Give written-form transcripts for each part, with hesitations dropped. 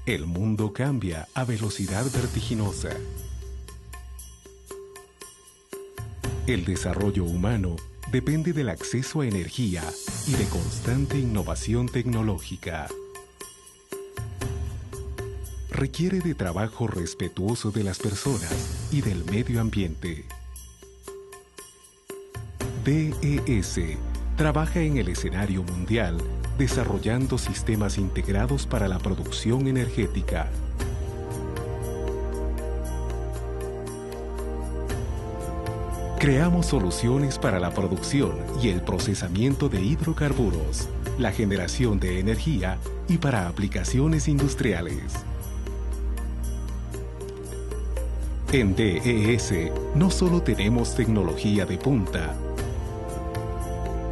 El mundo cambia a velocidad vertiginosa. El desarrollo humano depende del acceso a energía y de constante innovación tecnológica. Requiere de trabajo respetuoso de las personas y del medio ambiente. DES trabaja en el escenario mundial desarrollando sistemas integrados para la producción energética. Creamos soluciones para la producción y el procesamiento de hidrocarburos, la generación de energía y para aplicaciones industriales. En DES no solo tenemos tecnología de punta,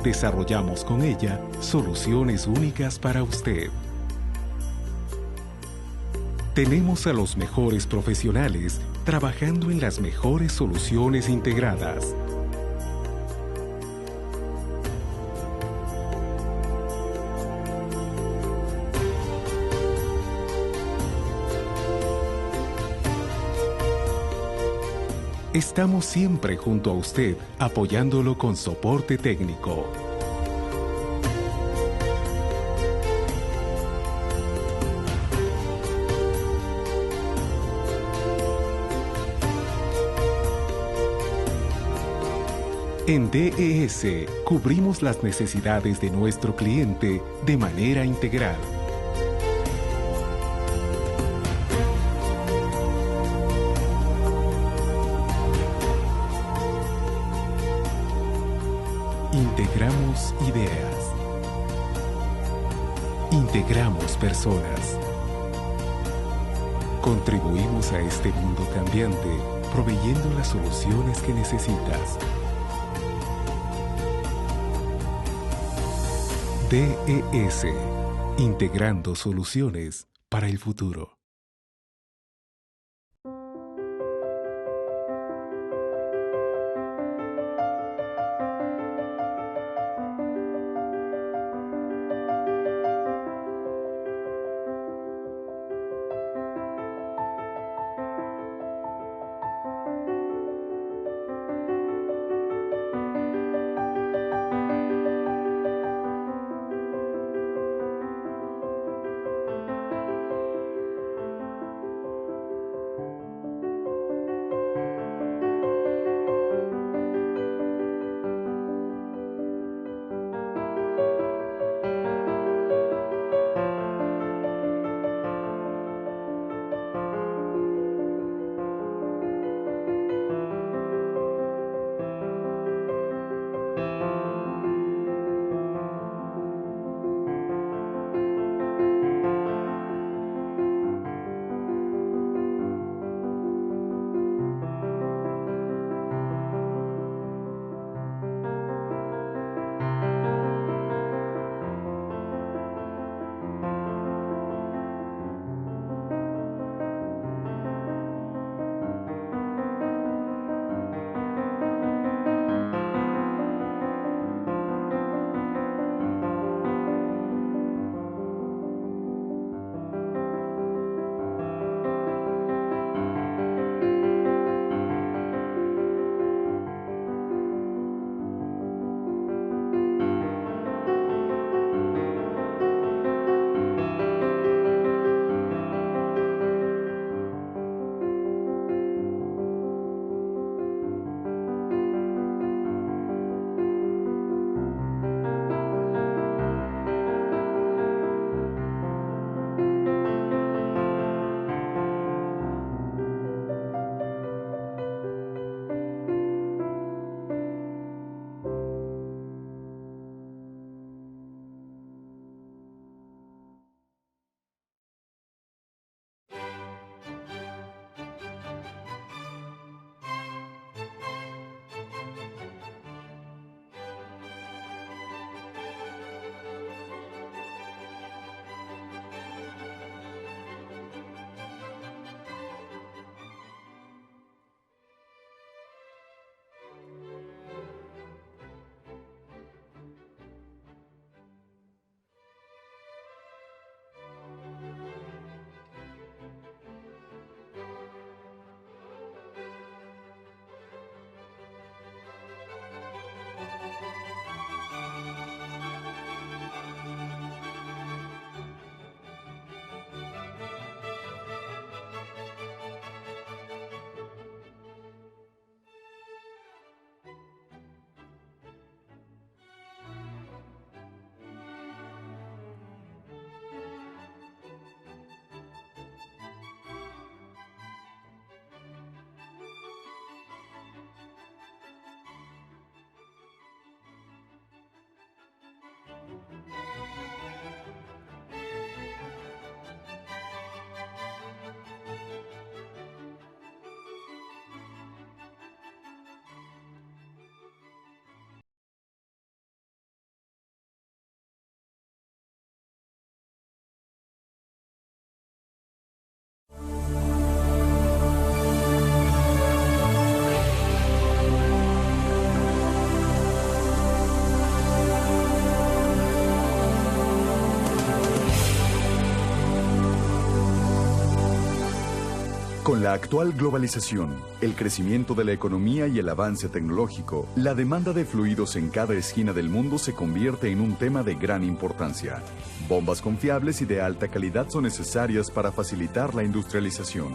desarrollamos con ella soluciones únicas para usted. Tenemos a los mejores profesionales trabajando en las mejores soluciones integradas. Estamos siempre junto a usted, apoyándolo con soporte técnico. En DES cubrimos las necesidades de nuestro cliente de manera integral. Integramos ideas. Integramos personas. Contribuimos a este mundo cambiante, proveyendo las soluciones que necesitas. DES, integrando soluciones para el futuro. Con la actual globalización, el crecimiento de la economía y el avance tecnológico, la demanda de fluidos en cada esquina del mundo se convierte en un tema de gran importancia. Bombas confiables y de alta calidad son necesarias para facilitar la industrialización.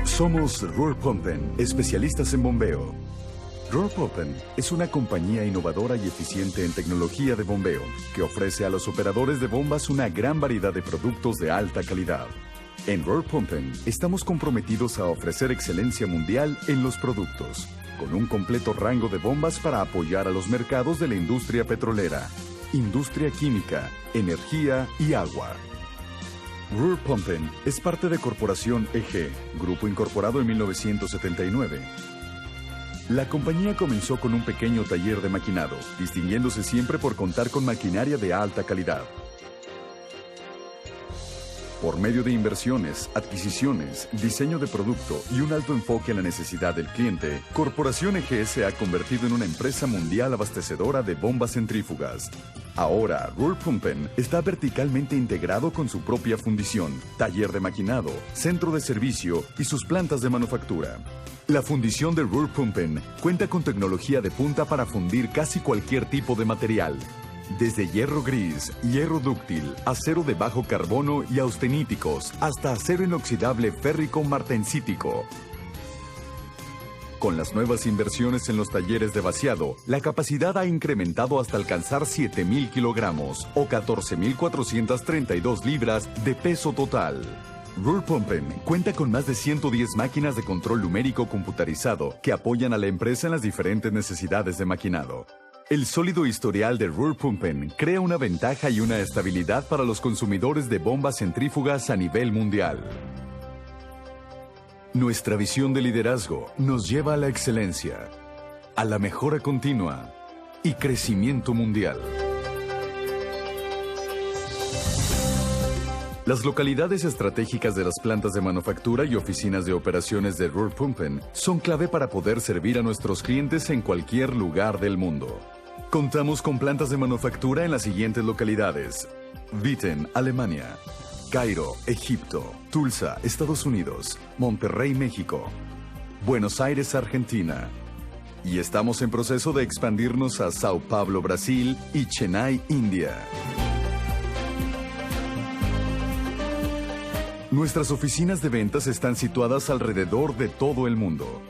Somos Rohrpumpen, especialistas en bombeo. Rohrpumpen es una compañía innovadora y eficiente en tecnología de bombeo, que ofrece a los operadores de bombas una gran variedad de productos de alta calidad. En Rohrpumpen estamos comprometidos a ofrecer excelencia mundial en los productos, con un completo rango de bombas para apoyar a los mercados de la industria petrolera, industria química, energía y agua. Rohrpumpen es parte de Corporación EG, grupo incorporado en 1979. La compañía comenzó con un pequeño taller de maquinado, distinguiéndose siempre por contar con maquinaria de alta calidad. Por medio de inversiones, adquisiciones, diseño de producto y un alto enfoque en la necesidad del cliente, Corporación EG se ha convertido en una empresa mundial abastecedora de bombas centrífugas. Ahora, Rohrpumpen está verticalmente integrado con su propia fundición, taller de maquinado, centro de servicio y sus plantas de manufactura. La fundición de Rohrpumpen cuenta con tecnología de punta para fundir casi cualquier tipo de material. Desde hierro gris, hierro dúctil, acero de bajo carbono y austeníticos, hasta acero inoxidable férrico martensítico. Con las nuevas inversiones en los talleres de vaciado, la capacidad ha incrementado hasta alcanzar 7.000 kilogramos o 14.432 libras de peso total. Rohrpumpen cuenta con más de 110 máquinas de control numérico computarizado que apoyan a la empresa en las diferentes necesidades de maquinado. El sólido historial de Rohrpumpen crea una ventaja y una estabilidad para los consumidores de bombas centrífugas a nivel mundial. Nuestra visión de liderazgo nos lleva a la excelencia, a la mejora continua y crecimiento mundial. Las localidades estratégicas de las plantas de manufactura y oficinas de operaciones de Rohrpumpen son clave para poder servir a nuestros clientes en cualquier lugar del mundo. Contamos con plantas de manufactura en las siguientes localidades: Witten, Alemania; Cairo, Egipto; Tulsa, Estados Unidos; Monterrey, México; Buenos Aires, Argentina. Y estamos en proceso de expandirnos a Sao Paulo, Brasil y Chennai, India. Nuestras oficinas de ventas están situadas alrededor de todo el mundo.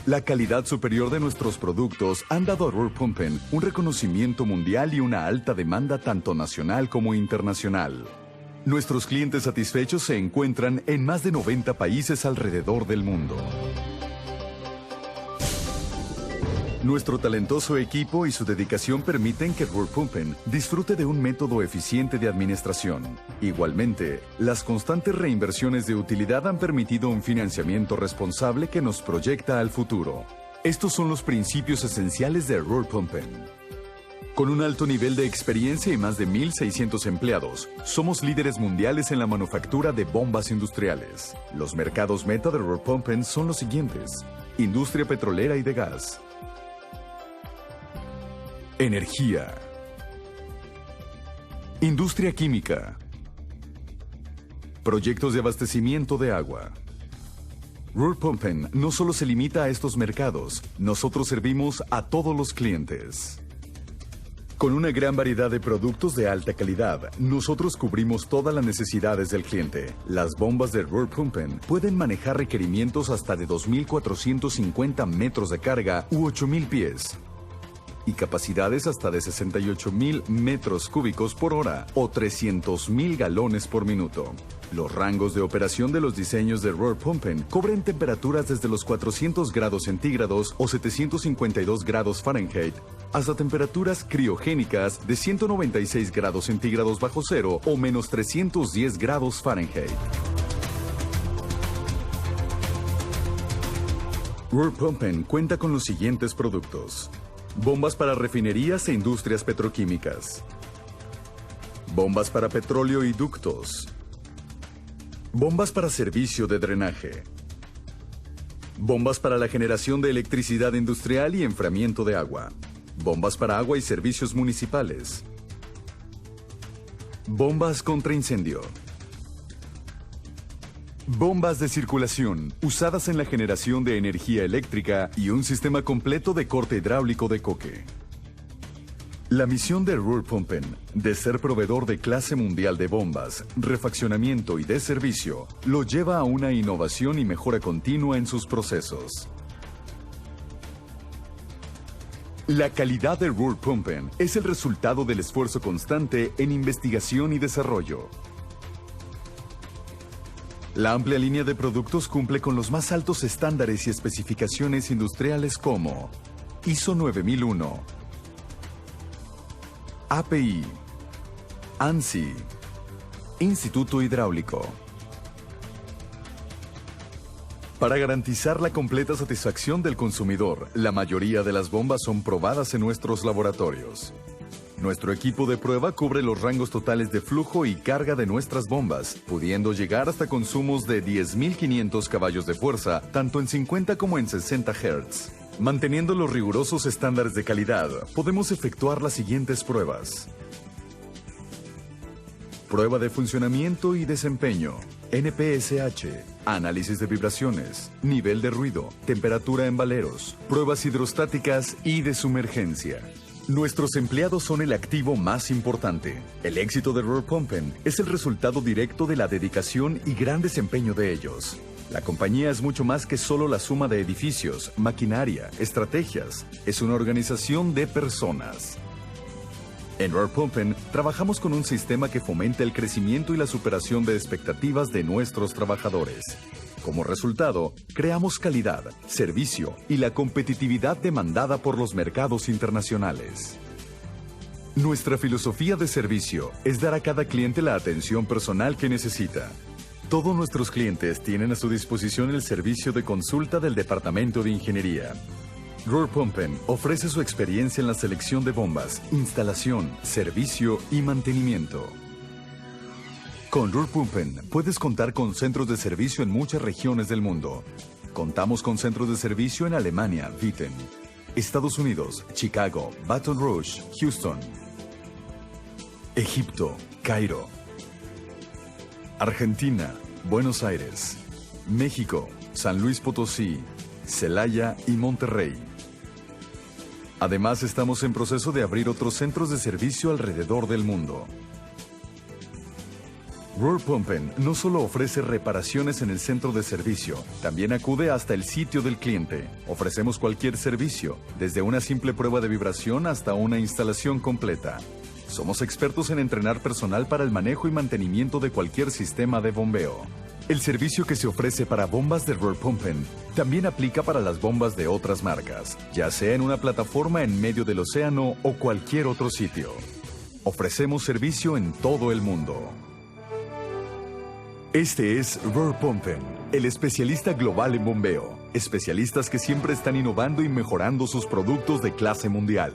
La calidad superior de nuestros productos han dado a Rohrpumpen un reconocimiento mundial y una alta demanda tanto nacional como internacional. Nuestros clientes satisfechos se encuentran en más de 90 países alrededor del mundo. Nuestro talentoso equipo y su dedicación permiten que Rohrpumpen disfrute de un método eficiente de administración. Igualmente, las constantes reinversiones de utilidad han permitido un financiamiento responsable que nos proyecta al futuro. Estos son los principios esenciales de Rohrpumpen. Con un alto nivel de experiencia y más de 1.600 empleados, somos líderes mundiales en la manufactura de bombas industriales. Los mercados meta de Rohrpumpen son los siguientes: industria petrolera y de gas, energía, industria química, proyectos de abastecimiento de agua. Rohrpumpen no solo se limita a estos mercados, nosotros servimos a todos los clientes. Con una gran variedad de productos de alta calidad, nosotros cubrimos todas las necesidades del cliente. Las bombas de Rohrpumpen pueden manejar requerimientos hasta de 2.450 metros de carga u 8.000 pies. Y capacidades hasta de 68.000 metros cúbicos por hora o 300.000 galones por minuto. Los rangos de operación de los diseños de Rohrpumpen cubren temperaturas desde los 400 grados centígrados o 752 grados Fahrenheit hasta temperaturas criogénicas de 196 grados centígrados bajo cero o menos 310 grados Fahrenheit. Rohrpumpen cuenta con los siguientes productos: bombas para refinerías e industrias petroquímicas, bombas para petróleo y ductos, bombas para servicio de drenaje, bombas para la generación de electricidad industrial y enfriamiento de agua, bombas para agua y servicios municipales, bombas contra incendio, Bombas de circulación, usadas en la generación de energía eléctrica y un sistema completo de corte hidráulico de coque. La misión de Rohrpumpen, de ser proveedor de clase mundial de bombas, refaccionamiento y de servicio, lo lleva a una innovación y mejora continua en sus procesos. La calidad de Rohrpumpen es el resultado del esfuerzo constante en investigación y desarrollo. La amplia línea de productos cumple con los más altos estándares y especificaciones industriales como ISO 9001, API, ANSI, Instituto Hidráulico. Para garantizar la completa satisfacción del consumidor, la mayoría de las bombas son probadas en nuestros laboratorios. Nuestro equipo de prueba cubre los rangos totales de flujo y carga de nuestras bombas, pudiendo llegar hasta consumos de 10.500 caballos de fuerza, tanto en 50 como en 60 Hz. Manteniendo los rigurosos estándares de calidad, podemos efectuar las siguientes pruebas. Prueba de funcionamiento y desempeño, NPSH, análisis de vibraciones, nivel de ruido, temperatura en valeros, pruebas hidrostáticas y de sumergencia. Nuestros empleados son el activo más importante. El éxito de Rohrpumpen es el resultado directo de la dedicación y gran desempeño de ellos. La compañía es mucho más que solo la suma de edificios, maquinaria, estrategias. Es una organización de personas. En Rohrpumpen trabajamos con un sistema que fomenta el crecimiento y la superación de expectativas de nuestros trabajadores. Como resultado, creamos calidad, servicio y la competitividad demandada por los mercados internacionales. Nuestra filosofía de servicio es dar a cada cliente la atención personal que necesita. Todos nuestros clientes tienen a su disposición el servicio de consulta del Departamento de Ingeniería. Rohrpumpen ofrece su experiencia en la selección de bombas, instalación, servicio y mantenimiento. Con Rohrpumpen puedes contar con centros de servicio en muchas regiones del mundo. Contamos con centros de servicio en Alemania, Witten, Estados Unidos, Chicago, Baton Rouge, Houston, Egipto, Cairo, Argentina, Buenos Aires, México, San Luis Potosí, Celaya y Monterrey. Además, estamos en proceso de abrir otros centros de servicio alrededor del mundo. Rohrpumpen no solo ofrece reparaciones en el centro de servicio, también acude hasta el sitio del cliente. Ofrecemos cualquier servicio, desde una simple prueba de vibración hasta una instalación completa. Somos expertos en entrenar personal para el manejo y mantenimiento de cualquier sistema de bombeo. El servicio que se ofrece para bombas de Rohrpumpen también aplica para las bombas de otras marcas, ya sea en una plataforma en medio del océano o cualquier otro sitio. Ofrecemos servicio en todo el mundo. Este es Rohrpumpen, el especialista global en bombeo. Especialistas que siempre están innovando y mejorando sus productos de clase mundial.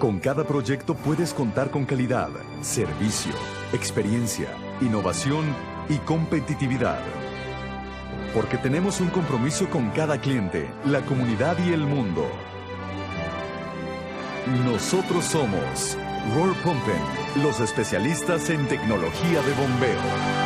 Con cada proyecto puedes contar con calidad, servicio, experiencia, innovación y competitividad. Porque tenemos un compromiso con cada cliente, la comunidad y el mundo. Nosotros somos Rohrpumpen, los especialistas en tecnología de bombeo.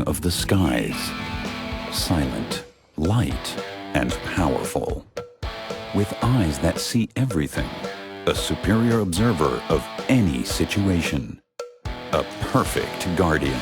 of the skies. Silent, light, and powerful. With eyes that see everything, a superior observer of any situation. A perfect guardian.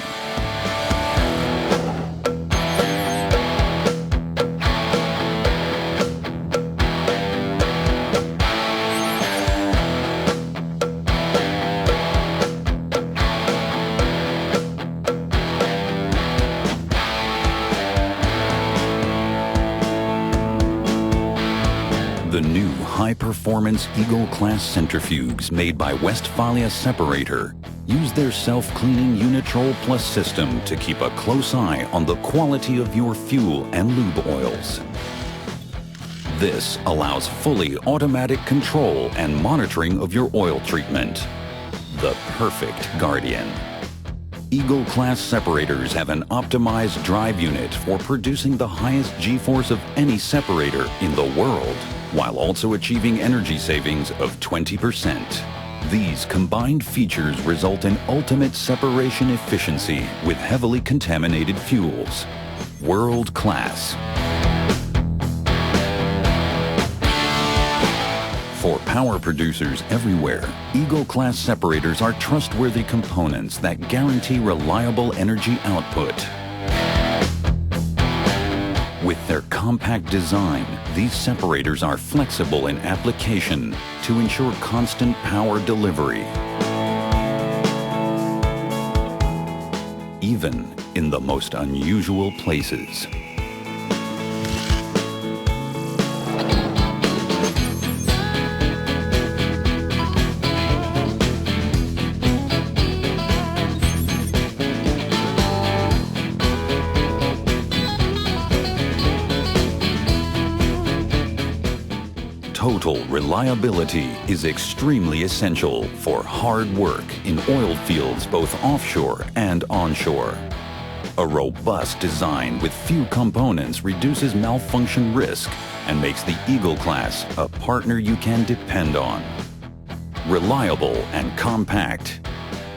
The new high-performance Eagle-class centrifuges made by Westfalia Separator use their self-cleaning Unitrol Plus system to keep a close eye on the quality of your fuel and lube oils. This allows fully automatic control and monitoring of your oil treatment. The perfect guardian. Eagle-class separators have an optimized drive unit for producing the highest G-force of any separator in the world, while also achieving energy savings of 20%. These combined features result in ultimate separation efficiency with heavily contaminated fuels. World class. For power producers everywhere, Eagle-class separators are trustworthy components that guarantee reliable energy output. With their compact design, these separators are flexible in application to ensure constant power delivery. Even in the most unusual places. Total reliability is extremely essential for hard work in oil fields both offshore and onshore. A robust design with few components reduces malfunction risk and makes the Eagle-class a partner you can depend on. Reliable and compact,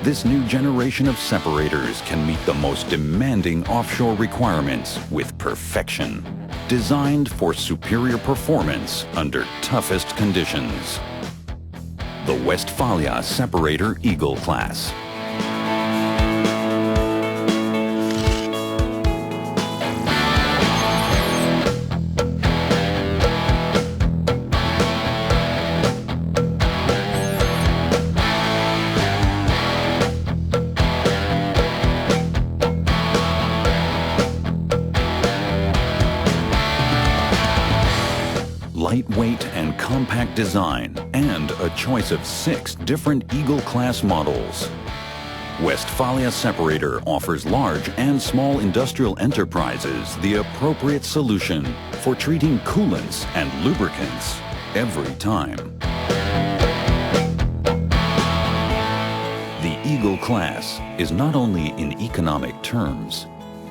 this new generation of separators can meet the most demanding offshore requirements with perfection. Designed for superior performance under toughest conditions. The Westfalia Separator Eagle-class. Lightweight and compact design, and a choice of 6 different Eagle-class models. Westfalia Separator offers large and small industrial enterprises the appropriate solution for treating coolants and lubricants every time. The Eagle-class is not only in economic terms,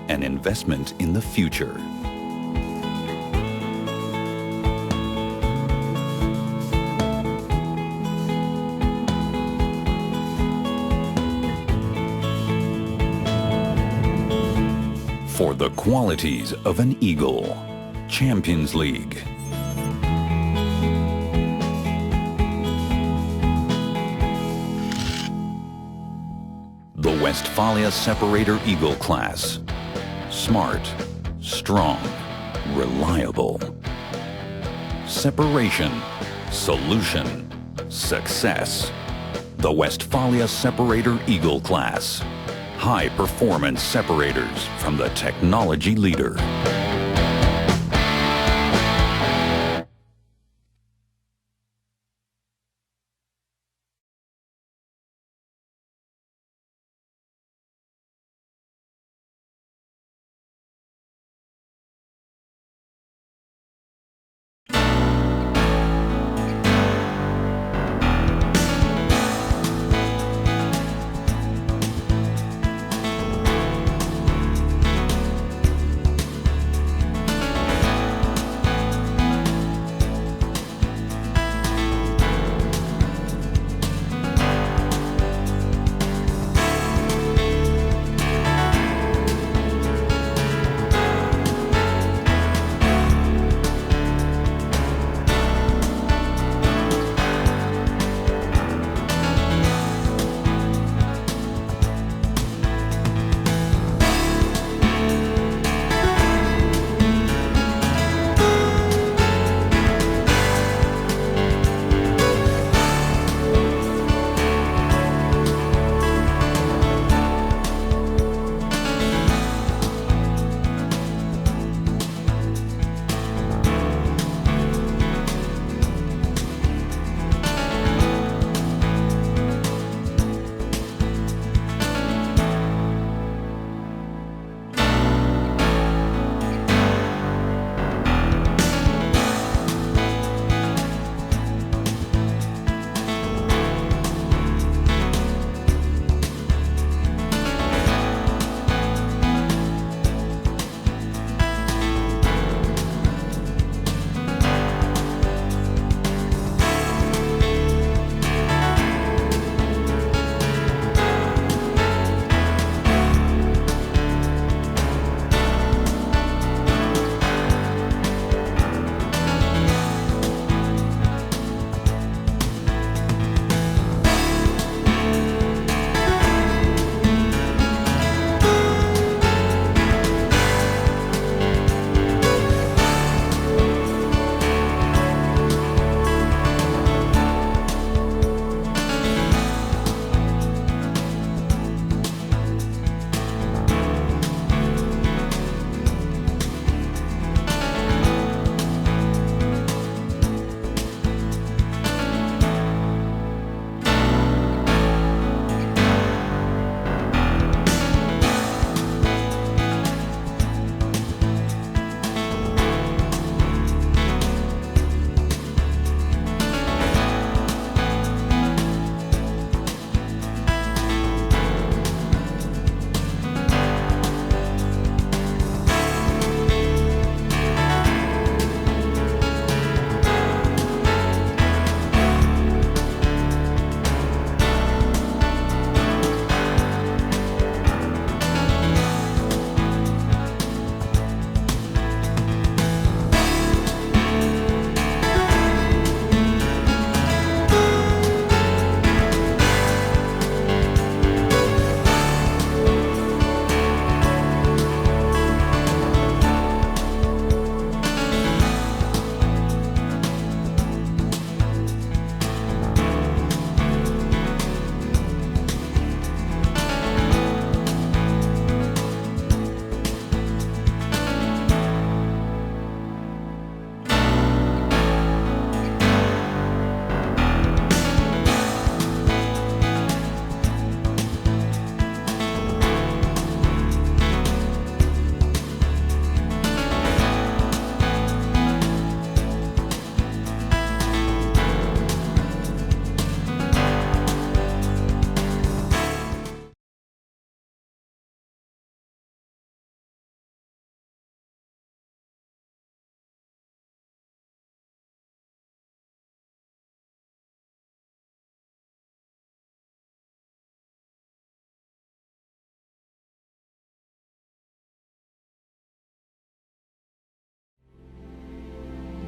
an investment in the future. For the qualities of an Eagle. Champions League. The Westfalia Separator Eagle-class. Smart, strong, reliable. Separation, solution, success. The Westfalia Separator Eagle-class. High-performance separators from the technology leader.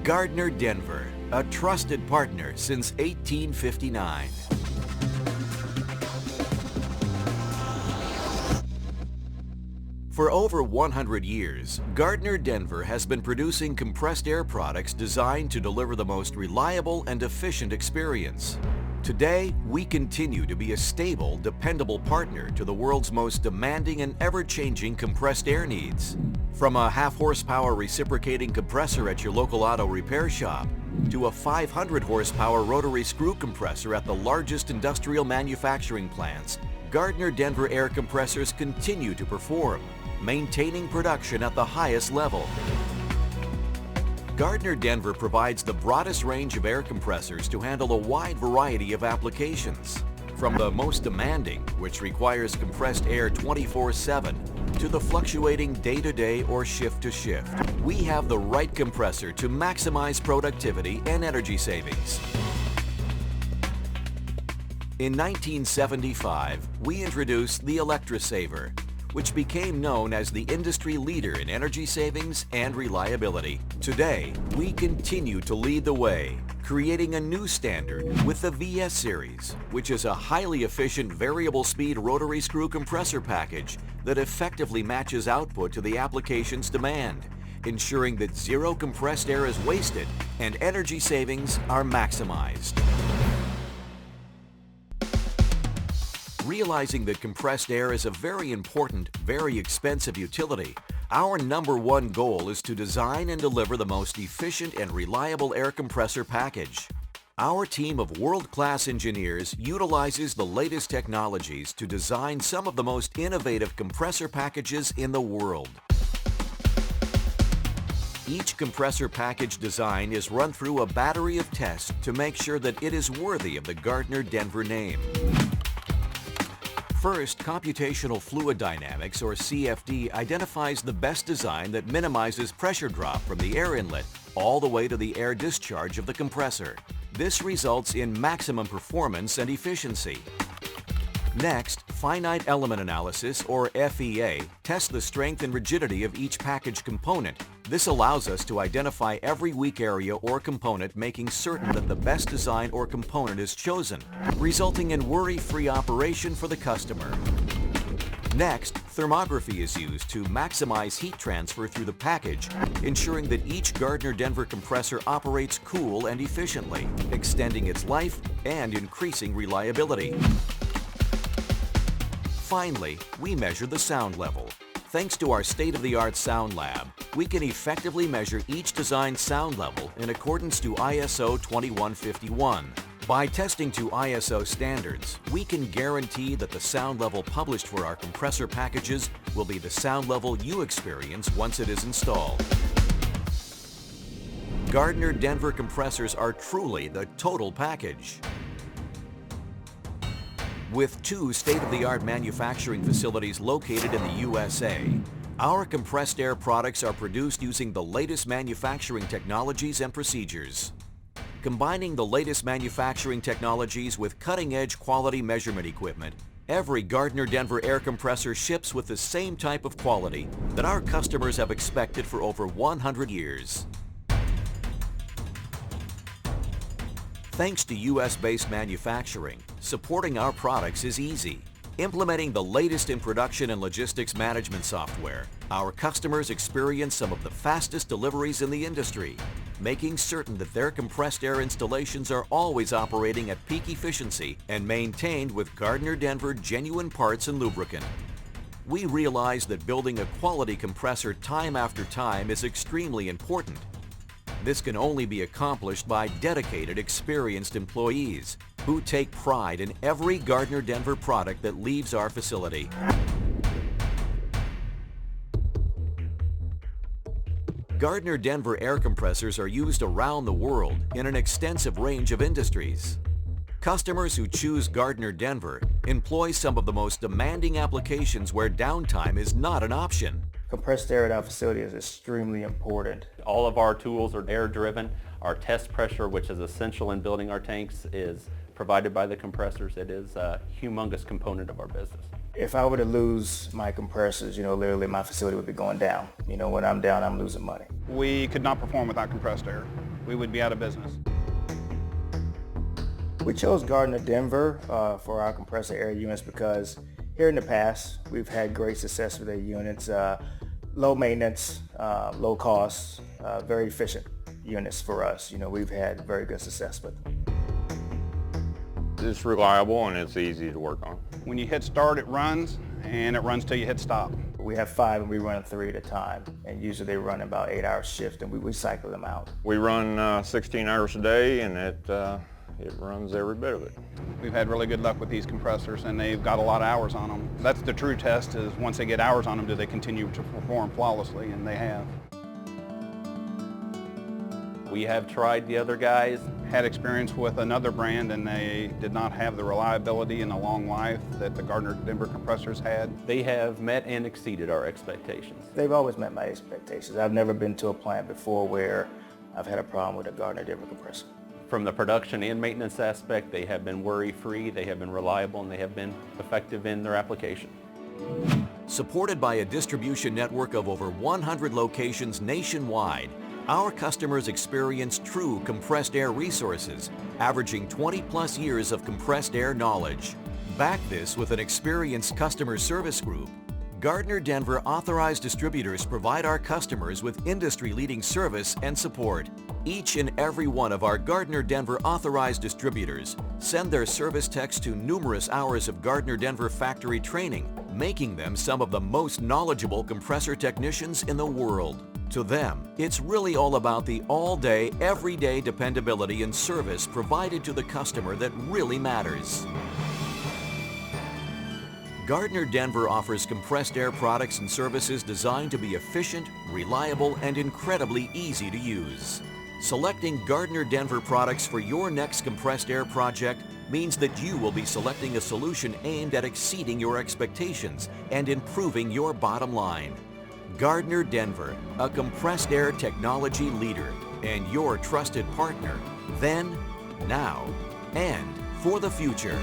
Gardner Denver, a trusted partner since 1859. For over 100 years, Gardner Denver has been producing compressed air products designed to deliver the most reliable and efficient experience. Today, we continue to be a stable, dependable partner to the world's most demanding and ever-changing compressed air needs. From a half-horsepower reciprocating compressor at your local auto repair shop, to a 500-horsepower rotary screw compressor at the largest industrial manufacturing plants, Gardner Denver air compressors continue to perform, maintaining production at the highest level. Gardner Denver provides the broadest range of air compressors to handle a wide variety of applications. From the most demanding, which requires compressed air 24/7, to the fluctuating day-to-day or shift-to-shift, we have the right compressor to maximize productivity and energy savings. In 1975, we introduced the ElectroSaver, which became known as the industry leader in energy savings and reliability. Today, we continue to lead the way, creating a new standard with the VS Series, which is a highly efficient variable speed rotary screw compressor package that effectively matches output to the application's demand, ensuring that zero compressed air is wasted and energy savings are maximized. Realizing that compressed air is a very important, very expensive utility, our #1 goal is to design and deliver the most efficient and reliable air compressor package. Our team of world-class engineers utilizes the latest technologies to design some of the most innovative compressor packages in the world. Each compressor package design is run through a battery of tests to make sure that it is worthy of the Gardner Denver name. First, computational fluid dynamics, or CFD, identifies the best design that minimizes pressure drop from the air inlet all the way to the air discharge of the compressor. This results in maximum performance and efficiency. Next, finite element analysis, or FEA, tests the strength and rigidity of each package component. This allows us to identify every weak area or component, making certain that the best design or component is chosen, resulting in worry-free operation for the customer. Next, thermography is used to maximize heat transfer through the package, ensuring that each Gardner Denver compressor operates cool and efficiently, extending its life and increasing reliability. Finally, we measure the sound level. Thanks to our state-of-the-art sound lab, we can effectively measure each design sound level in accordance to ISO 2151. By testing to ISO standards, we can guarantee that the sound level published for our compressor packages will be the sound level you experience once it is installed. Gardner Denver compressors are truly the total package. With 2 state-of-the-art manufacturing facilities located in the USA, our compressed air products are produced using the latest manufacturing technologies and procedures. Combining the latest manufacturing technologies with cutting-edge quality measurement equipment, every Gardner Denver air compressor ships with the same type of quality that our customers have expected for over 100 years. Thanks to US-based manufacturing, supporting our products is easy. Implementing the latest in production and logistics management software, our customers experience some of the fastest deliveries in the industry, making certain that their compressed air installations are always operating at peak efficiency and maintained with Gardner Denver genuine parts and lubricant. We realize that building a quality compressor time after time is extremely important. This can only be accomplished by dedicated, experienced employees who take pride in every Gardner Denver product that leaves our facility. Gardner Denver air compressors are used around the world in an extensive range of industries. Customers who choose Gardner Denver employ some of the most demanding applications where downtime is not an option. Compressed air at our facility is extremely important. All of our tools are air-driven. Our test pressure, which is essential in building our tanks, is provided by the compressors. It is a humongous component of our business. If I were to lose my compressors, literally my facility would be going down. When I'm down, I'm losing money. We could not perform without compressed air. we would be out of business. We chose Gardner Denver for our compressor air units because here in the past, we've had great success with their units. Low maintenance, low cost, very efficient units for us. You know, we've had very good success with them. It's reliable and it's easy to work on. When you hit start, it runs, and it runs till you hit stop. We have 5 and we run 3 at a time, and usually they run about 8-hour shift, and we cycle them out. We run 16 hours a day, and it runs every bit of it. We've had really good luck with these compressors, and they've got a lot of hours on them. That's the true test, is once they get hours on them, do they continue to perform flawlessly, and they have. We have tried the other guys. Had experience with another brand, and they did not have the reliability and the long life that the Gardner Denver compressors had. They have met and exceeded our expectations. They've always met my expectations. I've never been to a plant before where I've had a problem with a Gardner Denver compressor. From the production and maintenance aspect, they have been worry-free, they have been reliable, and they have been effective in their application. Supported by a distribution network of over 100 locations nationwide, our customers experience true compressed air resources, averaging 20-plus years of compressed air knowledge. Back this with an experienced customer service group. Gardner Denver authorized distributors provide our customers with industry-leading service and support. Each and every one of our Gardner Denver authorized distributors send their service techs to numerous hours of Gardner Denver factory training, making them some of the most knowledgeable compressor technicians in the world. To them, it's really all about the all-day, everyday dependability and service provided to the customer that really matters. Gardner Denver offers compressed air products and services designed to be efficient, reliable, and incredibly easy to use. Selecting Gardner Denver products for your next compressed air project means that you will be selecting a solution aimed at exceeding your expectations and improving your bottom line. Gardner Denver, a compressed air technology leader and your trusted partner, then, now, and for the future.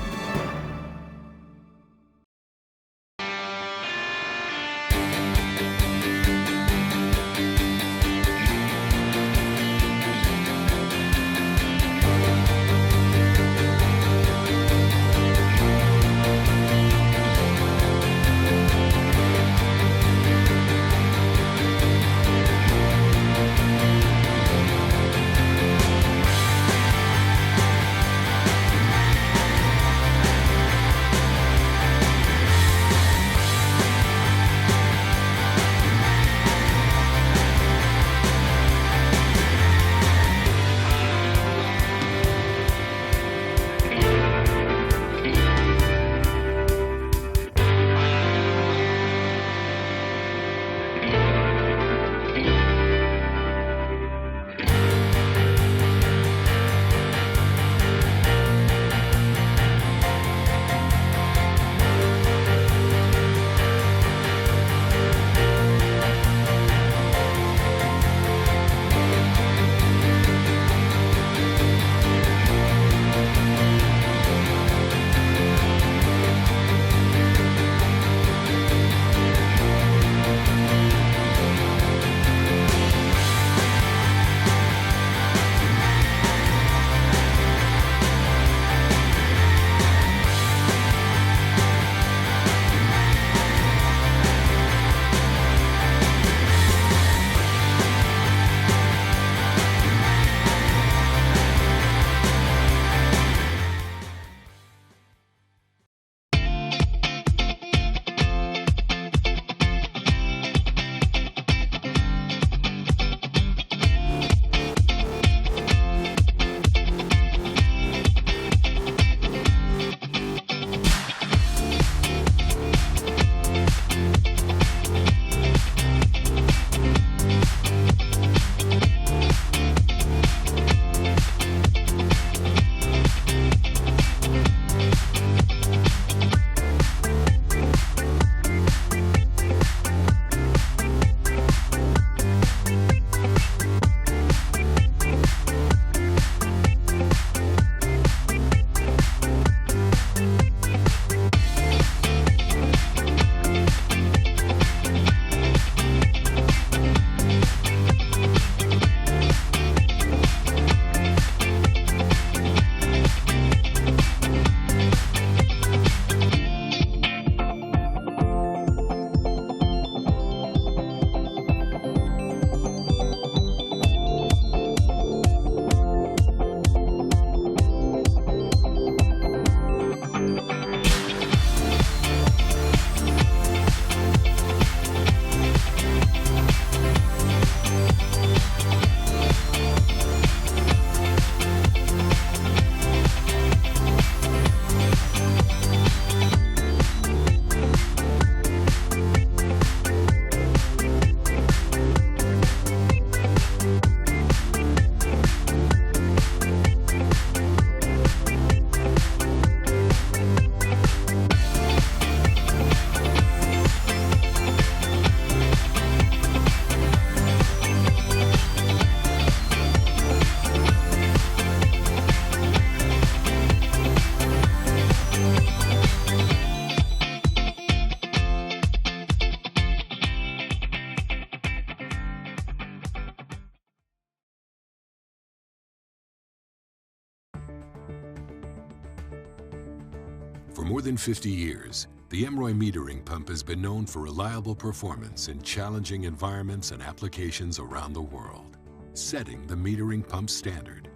For more than 50 years, the Emroy metering pump has been known for reliable performance in challenging environments and applications around the world, setting the metering pump standard.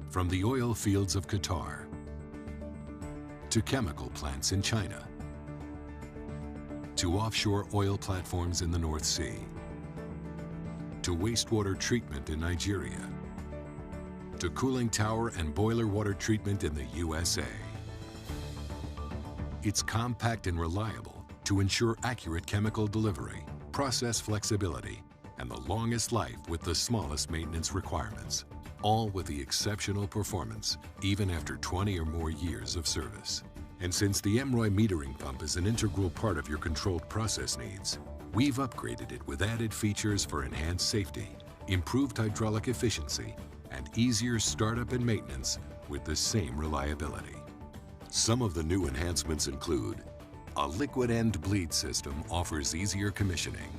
From the oil fields of Qatar to chemical plants in China to offshore oil platforms in the North Sea to wastewater treatment in Nigeria to cooling tower and boiler water treatment in the USA. It's compact and reliable to ensure accurate chemical delivery, process flexibility, and the longest life with the smallest maintenance requirements, all with the exceptional performance even after 20 or more years of service. And since the Emroy metering pump is an integral part of your controlled process needs, we've upgraded it with added features for enhanced safety, improved hydraulic efficiency, and easier startup and maintenance with the same reliability. Some of the new enhancements include a liquid end bleed system offers easier commissioning.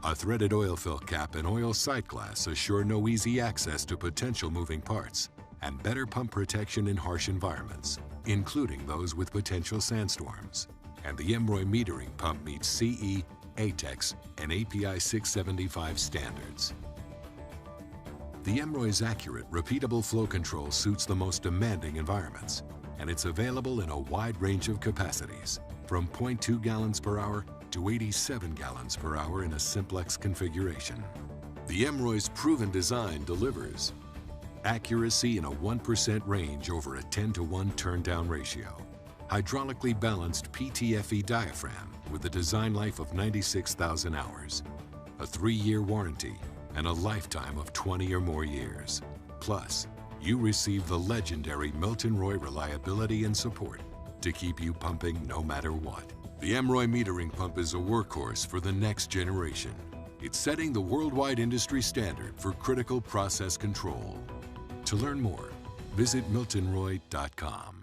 A threaded oil fill cap and oil sight glass assure no easy access to potential moving parts and better pump protection in harsh environments, including those with potential sandstorms. And the Emroy metering pump meets CE, ATEX, and API 675 standards. The Emroy's accurate, repeatable flow control suits the most demanding environments, and it's available in a wide range of capacities, from 0.2 gallons per hour to 87 gallons per hour in a simplex configuration. The Emroy's proven design delivers accuracy in a 1% range over a 10-to-1 turn-down ratio, hydraulically balanced PTFE diaphragm with a design life of 96,000 hours, a 3-year warranty, and a lifetime of 20 or more years. Plus, you receive the legendary Milton Roy reliability and support to keep you pumping no matter what. The Emroy metering pump is a workhorse for the next generation. It's setting the worldwide industry standard for critical process control. To learn more, visit miltonroy.com.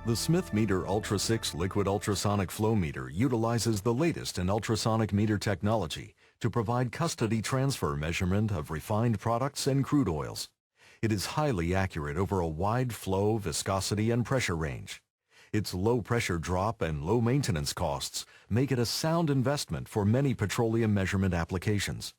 The Smith Meter Ultra 6 liquid ultrasonic flow meter utilizes the latest in ultrasonic meter technology to provide custody transfer measurement of refined products and crude oils. It is highly accurate over a wide flow, viscosity, and pressure range. Its low pressure drop and low maintenance costs make it a sound investment for many petroleum measurement applications.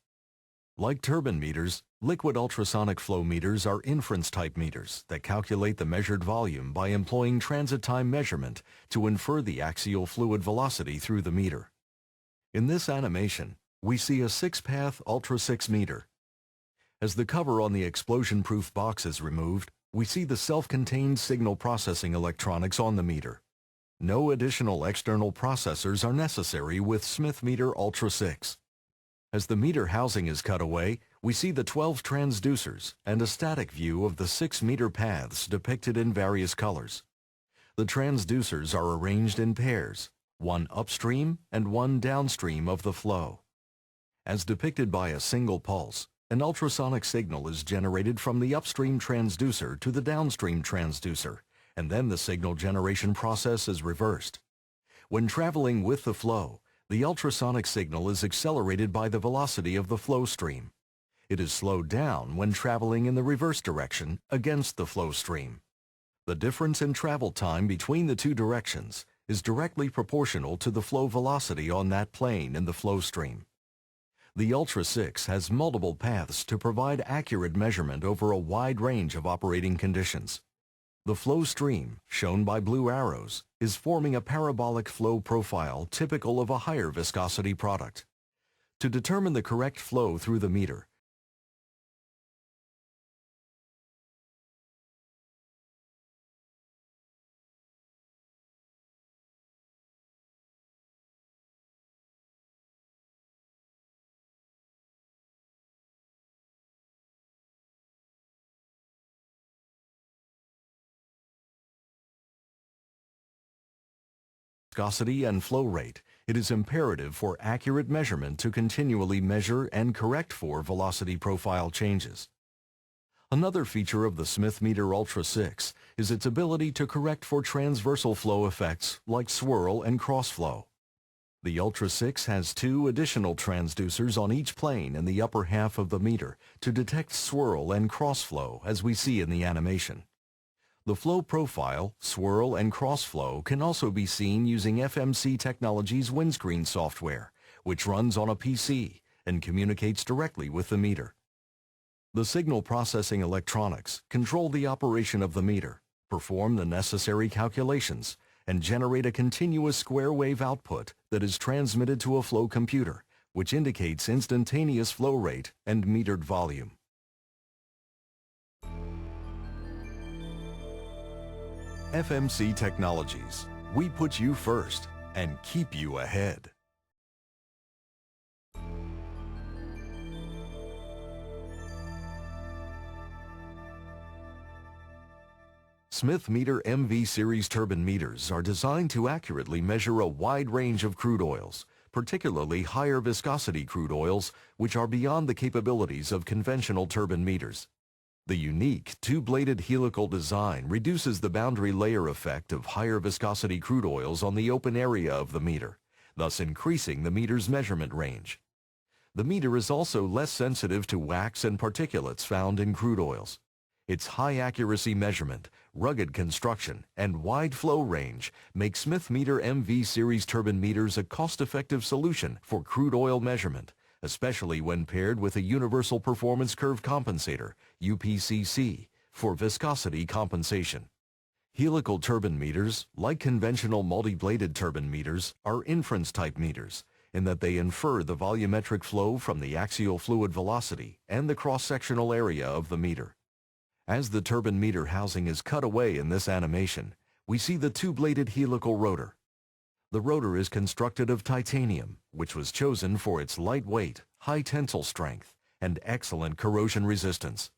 Like turbine meters, liquid ultrasonic flow meters are inference-type meters that calculate the measured volume by employing transit time measurement to infer the axial fluid velocity through the meter. In this animation, we see a 6-path Ultra 6 meter. As the cover on the explosion-proof box is removed, we see the self-contained signal processing electronics on the meter. No additional external processors are necessary with Smith Meter Ultra 6. As the meter housing is cut away, we see the 12 transducers and a static view of the 6 meter paths depicted in various colors. The transducers are arranged in pairs, one upstream and one downstream of the flow. As depicted by a single pulse, an ultrasonic signal is generated from the upstream transducer to the downstream transducer, and then the signal generation process is reversed. When traveling with the flow, the ultrasonic signal is accelerated by the velocity of the flow stream. It is slowed down when traveling in the reverse direction against the flow stream. The difference in travel time between the two directions is directly proportional to the flow velocity on that plane in the flow stream. The Ultra 6 has multiple paths to provide accurate measurement over a wide range of operating conditions. The flow stream, shown by blue arrows, is forming a parabolic flow profile typical of a higher viscosity product. To determine the correct flow through the meter, viscosity and flow rate, it is imperative for accurate measurement to continually measure and correct for velocity profile changes. Another feature of the Smith Meter Ultra 6 is its ability to correct for transversal flow effects like swirl and crossflow. The Ultra 6 has 2 additional transducers on each plane in the upper half of the meter to detect swirl and crossflow as we see in the animation. The flow profile, swirl, and crossflow can also be seen using FMC Technologies windscreen software, which runs on a PC and communicates directly with the meter. The signal processing electronics control the operation of the meter, perform the necessary calculations, and generate a continuous square wave output that is transmitted to a flow computer, which indicates instantaneous flow rate and metered volume. FMC Technologies. We put you first and keep you ahead. Smith Meter MV Series turbine meters are designed to accurately measure a wide range of crude oils, particularly higher viscosity crude oils, which are beyond the capabilities of conventional turbine meters. The unique two-bladed helical design reduces the boundary layer effect of higher viscosity crude oils on the open area of the meter, thus increasing the meter's measurement range. The meter is also less sensitive to wax and particulates found in crude oils. Its high-accuracy measurement, rugged construction, and wide flow range make Smith Meter MV Series turbine meters a cost-effective solution for crude oil measurement, especially when paired with a Universal Performance Curve Compensator, UPCC, for viscosity compensation. Helical turbine meters, like conventional multi-bladed turbine meters, are inference-type meters, in that they infer the volumetric flow from the axial fluid velocity and the cross-sectional area of the meter. As the turbine meter housing is cut away in this animation, we see the two-bladed helical rotor. The rotor is constructed of titanium, which was chosen for its lightweight, high tensile strength, and excellent corrosion resistance.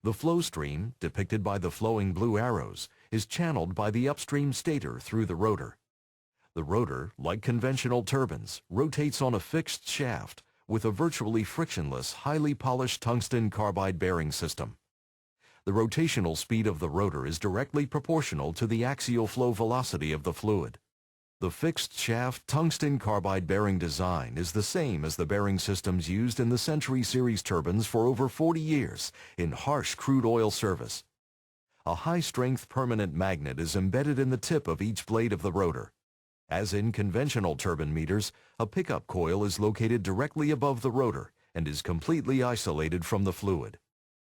The flow stream, depicted by the flowing blue arrows, is channeled by the upstream stator through the rotor. The rotor, like conventional turbines, rotates on a fixed shaft with a virtually frictionless, highly polished tungsten carbide bearing system. The rotational speed of the rotor is directly proportional to the axial flow velocity of the fluid. The fixed shaft tungsten carbide bearing design is the same as the bearing systems used in the Century Series turbines for over 40 years in harsh crude oil service. A high-strength permanent magnet is embedded in the tip of each blade of the rotor. As in conventional turbine meters, a pickup coil is located directly above the rotor and is completely isolated from the fluid.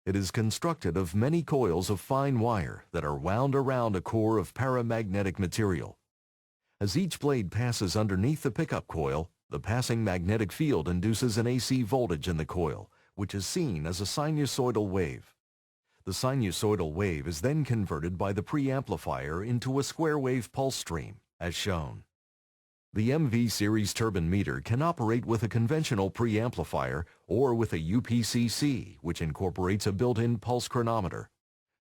It is constructed of many coils of fine wire that are wound around a core of paramagnetic material. As each blade passes underneath the pickup coil, the passing magnetic field induces an AC voltage in the coil, which is seen as a sinusoidal wave. The sinusoidal wave is then converted by the preamplifier into a square wave pulse stream, as shown. The MV series turbine meter can operate with a conventional preamplifier or with a UPCC, which incorporates a built-in pulse chronometer.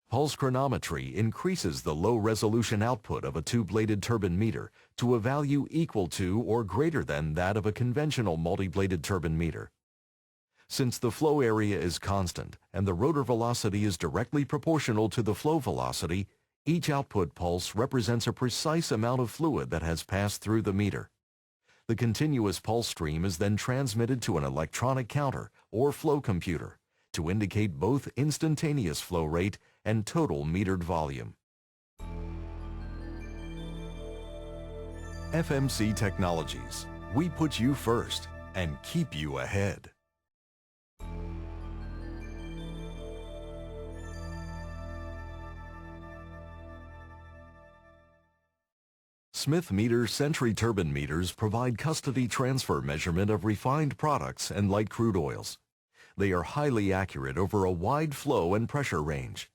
Pulse chronometry increases the low-resolution output of a two-bladed turbine meter to a value equal to or greater than that of a conventional multi-bladed turbine meter. Since the flow area is constant and the rotor velocity is directly proportional to the flow velocity, each output pulse represents a precise amount of fluid that has passed through the meter. The continuous pulse stream is then transmitted to an electronic counter or flow computer to indicate both instantaneous flow rate and total metered volume. FMC Technologies. We put you first and keep you ahead. Smith Meter Century turbine meters provide custody transfer measurement of refined products and light crude oils. They are highly accurate over a wide flow and pressure range.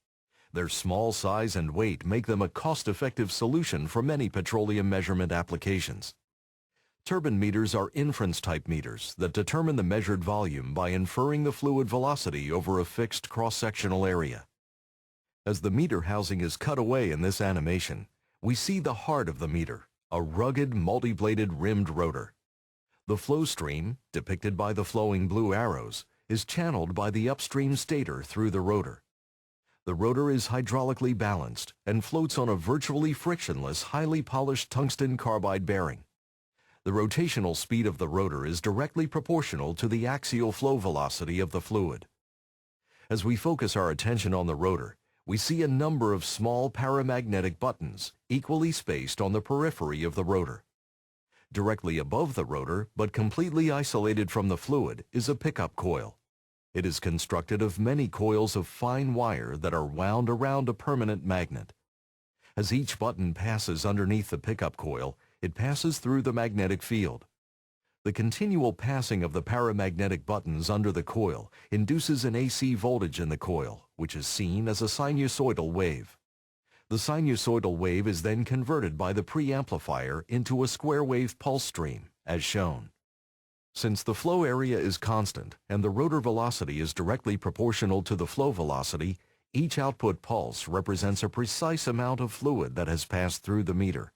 Their small size and weight make them a cost-effective solution for many petroleum measurement applications. Turbine meters are inference-type meters that determine the measured volume by inferring the fluid velocity over a fixed cross-sectional area. As the meter housing is cut away in this animation, we see the heart of the meter, a rugged, multi-bladed rimmed rotor. The flow stream, depicted by the flowing blue arrows, is channeled by the upstream stator through the rotor. The rotor is hydraulically balanced and floats on a virtually frictionless, highly polished tungsten carbide bearing. The rotational speed of the rotor is directly proportional to the axial flow velocity of the fluid. As we focus our attention on the rotor, we see a number of small paramagnetic buttons equally spaced on the periphery of the rotor. Directly above the rotor, but completely isolated from the fluid, is a pickup coil. It is constructed of many coils of fine wire that are wound around a permanent magnet. As each button passes underneath the pickup coil, it passes through the magnetic field. The continual passing of the paramagnetic buttons under the coil induces an AC voltage in the coil, which is seen as a sinusoidal wave. The sinusoidal wave is then converted by the preamplifier into a square wave pulse stream, as shown. Since the flow area is constant and the rotor velocity is directly proportional to the flow velocity, each output pulse represents a precise amount of fluid that has passed through the meter.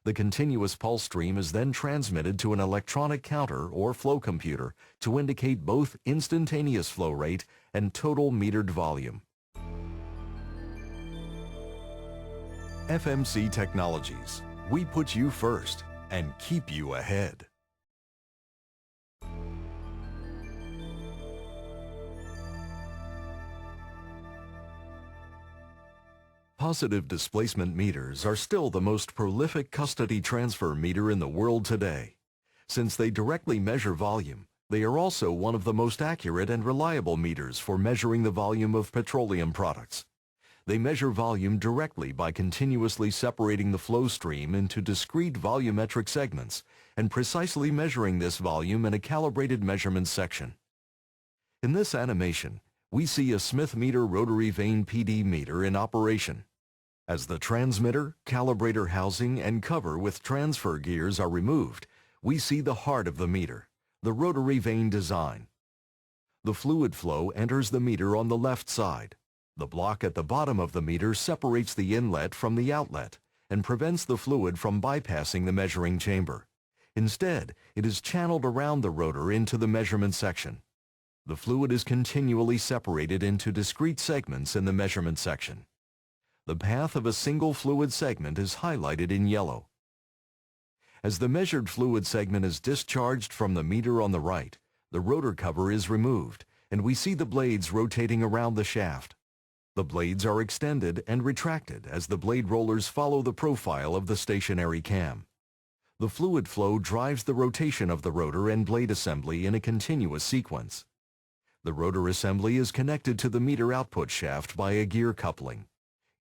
The continuous pulse stream is then transmitted to an electronic counter or flow computer to indicate both instantaneous flow rate and total metered volume. FMC Technologies. We put you first and keep you ahead. Positive displacement meters are still the most prolific custody transfer meter in the world today. Since they directly measure volume, they are also one of the most accurate and reliable meters for measuring the volume of petroleum products. They measure volume directly by continuously separating the flow stream into discrete volumetric segments and precisely measuring this volume in a calibrated measurement section. In this animation, we see a Smith Meter rotary vane PD meter in operation. As the transmitter, calibrator housing, and cover with transfer gears are removed, we see the heart of the meter, the rotary vane design. The fluid flow enters the meter on the left side. The block at the bottom of the meter separates the inlet from the outlet and prevents the fluid from bypassing the measuring chamber. Instead, it is channeled around the rotor into the measurement section. The fluid is continually separated into discrete segments in the measurement section. The path of a single fluid segment is highlighted in yellow. As the measured fluid segment is discharged from the meter on the right, the rotor cover is removed, and we see the blades rotating around the shaft. The blades are extended and retracted as the blade rollers follow the profile of the stationary cam. The fluid flow drives the rotation of the rotor and blade assembly in a continuous sequence. The rotor assembly is connected to the meter output shaft by a gear coupling.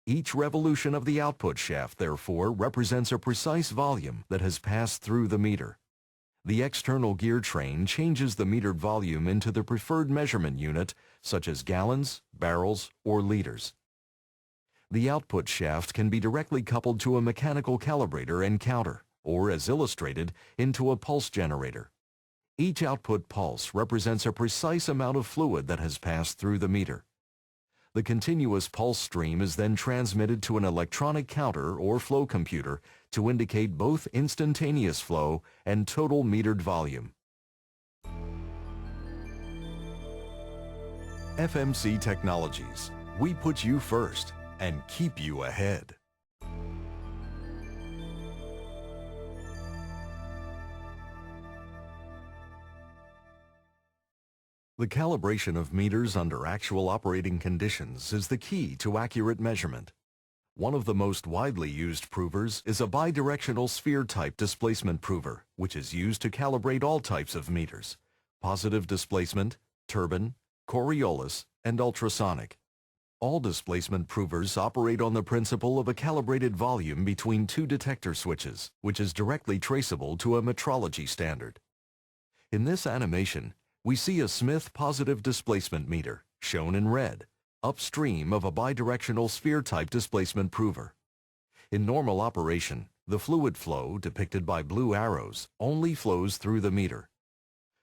Each revolution of the output shaft, therefore, represents a precise volume that has passed through the meter. The external gear train changes the metered volume into the preferred measurement unit, such as gallons, barrels, or liters. The output shaft can be directly coupled to a mechanical calibrator and counter, or as illustrated, into a pulse generator. Each output pulse represents a precise amount of fluid that has passed through the meter. The continuous pulse stream is then transmitted to an electronic counter or flow computer to indicate both instantaneous flow and total metered volume. FMC Technologies. We put you first and keep you ahead. The calibration of meters under actual operating conditions is the key to accurate measurement. One of the most widely used provers is a bidirectional sphere-type displacement prover, which is used to calibrate all types of meters: positive displacement, turbine, Coriolis, and ultrasonic. All displacement provers operate on the principle of a calibrated volume between two detector switches, which is directly traceable to a metrology standard. In this animation, we see a Smith positive displacement meter, shown in red, upstream of a bidirectional sphere-type displacement prover. In normal operation, the fluid flow, depicted by blue arrows, only flows through the meter.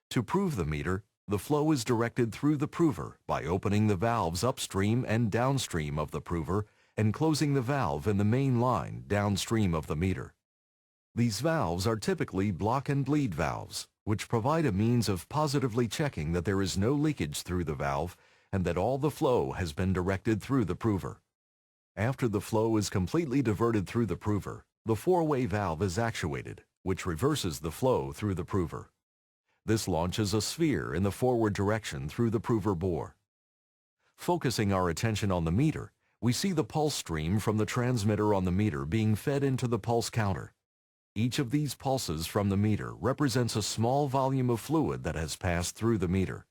To prove the meter, the flow is directed through the prover by opening the valves upstream and downstream of the prover and closing the valve in the main line downstream of the meter. These valves are typically block and bleed valves, which provide a means of positively checking that there is no leakage through the valve and that all the flow has been directed through the prover. After the flow is completely diverted through the prover, the four-way valve is actuated, which reverses the flow through the prover. This launches a sphere in the forward direction through the prover bore. Focusing our attention on the meter, we see the pulse stream from the transmitter on the meter being fed into the pulse counter. Each of these pulses from the meter represents a small volume of fluid that has passed through the meter.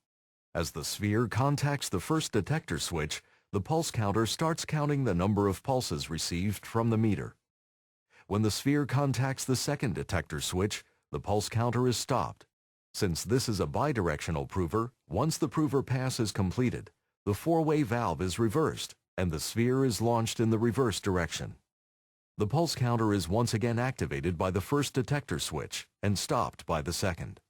As the sphere contacts the first detector switch, the pulse counter starts counting the number of pulses received from the meter. When the sphere contacts the second detector switch, the pulse counter is stopped. Since this is a bidirectional prover, once the prover pass is completed, the four-way valve is reversed and the sphere is launched in the reverse direction. The pulse counter is once again activated by the first detector switch and stopped by the second.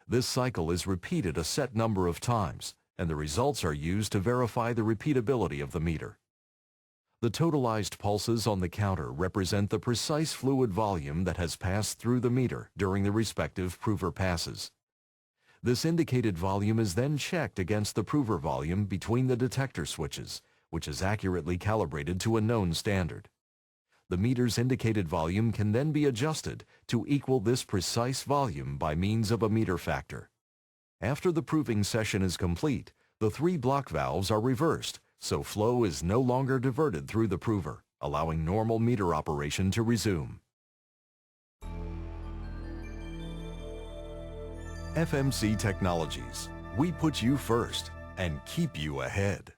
This cycle is repeated a set number of times, and the results are used to verify the repeatability of the meter. The totalized pulses on the counter represent the precise fluid volume that has passed through the meter during the respective prover passes. This indicated volume is then checked against the prover volume between the detector switches, which is accurately calibrated to a known standard. The meter's indicated volume can then be adjusted to equal this precise volume by means of a meter factor. After the proving session is complete, the three block valves are reversed, so flow is no longer diverted through the prover, allowing normal meter operation to resume. FMC Technologies. We put you first and keep you ahead.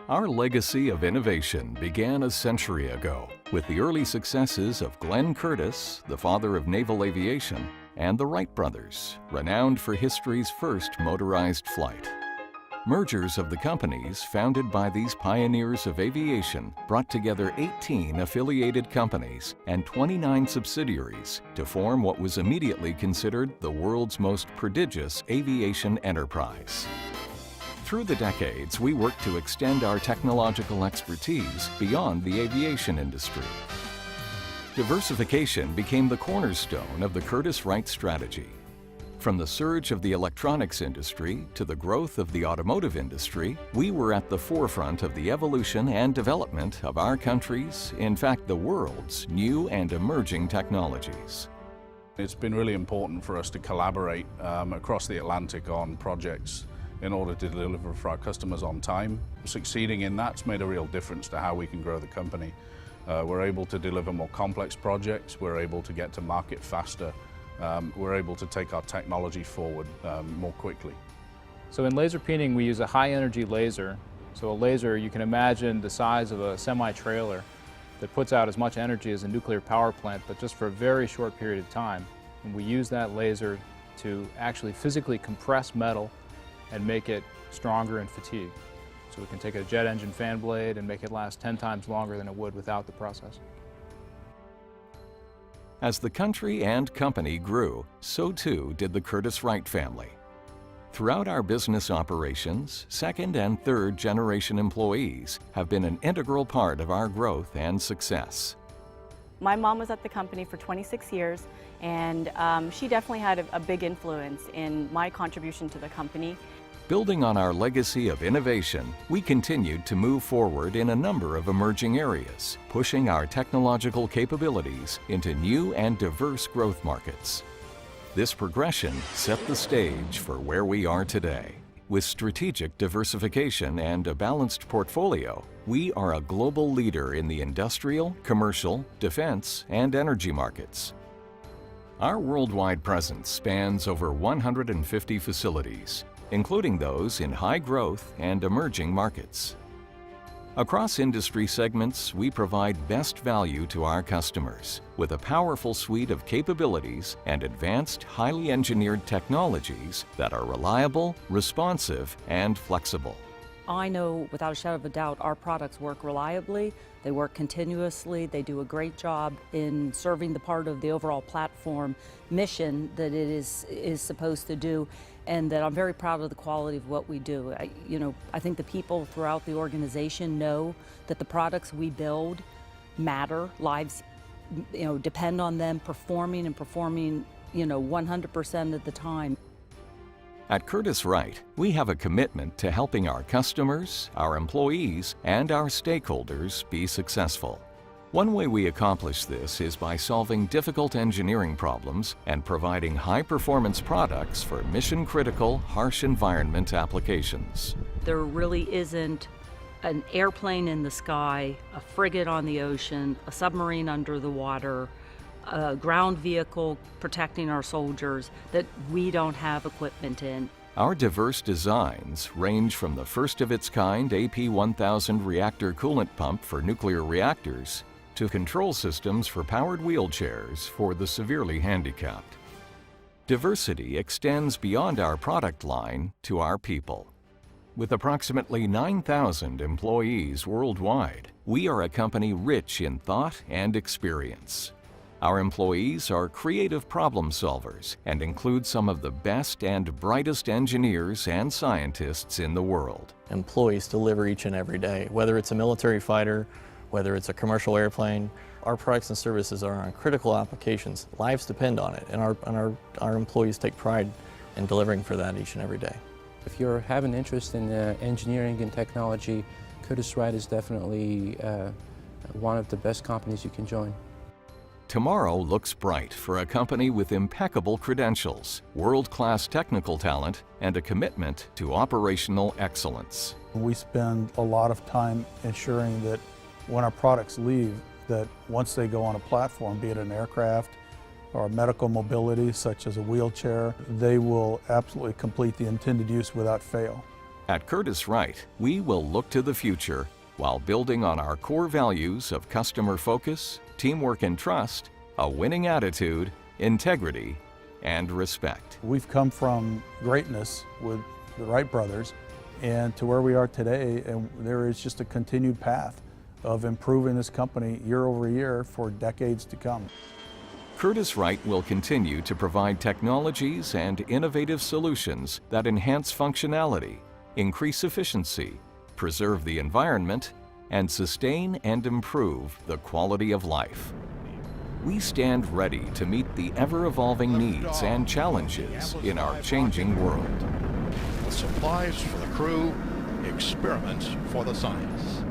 Our legacy of innovation began a century ago with the early successes of Glenn Curtiss, the father of naval aviation, and the Wright brothers, renowned for history's first motorized flight. Mergers of the companies founded by these pioneers of aviation brought together 18 affiliated companies and 29 subsidiaries to form what was immediately considered the world's most prodigious aviation enterprise. Through the decades, we worked to extend our technological expertise beyond the aviation industry. Diversification became the cornerstone of the Curtiss-Wright strategy. From the surge of the electronics industry to the growth of the automotive industry, we were at the forefront of the evolution and development of our country's, in fact the world's, new and emerging technologies. It's been really important for us to collaborate across the Atlantic on projects in order to deliver for our customers on time. Succeeding in that's made a real difference to how we can grow the company. We're able to deliver more complex projects, we're able to get to market faster, we're able to take our technology forward more quickly. So in laser peening we use a high energy laser. So a laser, you can imagine the size of a semi-trailer that puts out as much energy as a nuclear power plant, but just for a very short period of time. And we use that laser to actually physically compress metal and make it stronger in fatigue. So we can take a jet engine fan blade and make it last 10 times longer than it would without the process. As the country and company grew, so too did the Curtiss-Wright family. Throughout our business operations, second and third generation employees have been an integral part of our growth and success. My mom was at the company for 26 years, and she definitely had a big influence in my contribution to the company. Building on our legacy of innovation, we continued to move forward in a number of emerging areas, pushing our technological capabilities into new and diverse growth markets. This progression set the stage for where we are today. With strategic diversification and a balanced portfolio, we are a global leader in the industrial, commercial, defense, and energy markets. Our worldwide presence spans over 150 facilities, including those in high-growth and emerging markets. Across industry segments, we provide best value to our customers with a powerful suite of capabilities and advanced, highly engineered technologies that are reliable, responsive, and flexible. I know without a shadow of a doubt our products work reliably, they work continuously, they do a great job in serving the part of the overall platform mission that it is supposed to do, and that I'm very proud of the quality of what we do. I think the people throughout the organization know that the products we build matter, lives depend on them performing 100% of the time. At Curtiss-Wright, we have a commitment to helping our customers, our employees, and our stakeholders be successful. One way we accomplish this is by solving difficult engineering problems and providing high-performance products for mission-critical, harsh environment applications. There really isn't an airplane in the sky, a frigate on the ocean, a submarine under the water, a ground vehicle protecting our soldiers that we don't have equipment in. Our diverse designs range from the first-of-its-kind AP1000 reactor coolant pump for nuclear reactors to control systems for powered wheelchairs for the severely handicapped. Diversity extends beyond our product line to our people. With approximately 9,000 employees worldwide, we are a company rich in thought and experience. Our employees are creative problem solvers and include some of the best and brightest engineers and scientists in the world. Employees deliver each and every day, whether it's a military fighter, whether it's a commercial airplane. Our products and services are on critical applications. Lives depend on it, and our employees take pride in delivering for that each and every day. If you have an interest in engineering and technology, Curtiss-Wright is definitely one of the best companies you can join. Tomorrow looks bright for a company with impeccable credentials, world-class technical talent, and a commitment to operational excellence. We spend a lot of time ensuring that when our products leave, that once they go on a platform, be it an aircraft or medical mobility such as a wheelchair, they will absolutely complete the intended use without fail. At Curtiss-Wright, we will look to the future while building on our core values of customer focus, teamwork and trust, a winning attitude, integrity, and respect. We've come from greatness with the Wright brothers, and to where we are today, and there is just a continued path of improving this company year over year for decades to come. Curtiss-Wright will continue to provide technologies and innovative solutions that enhance functionality, increase efficiency, preserve the environment, and sustain and improve the quality of life. We stand ready to meet the ever-evolving needs and challenges in our changing world. Supplies for the crew, experiments for the science.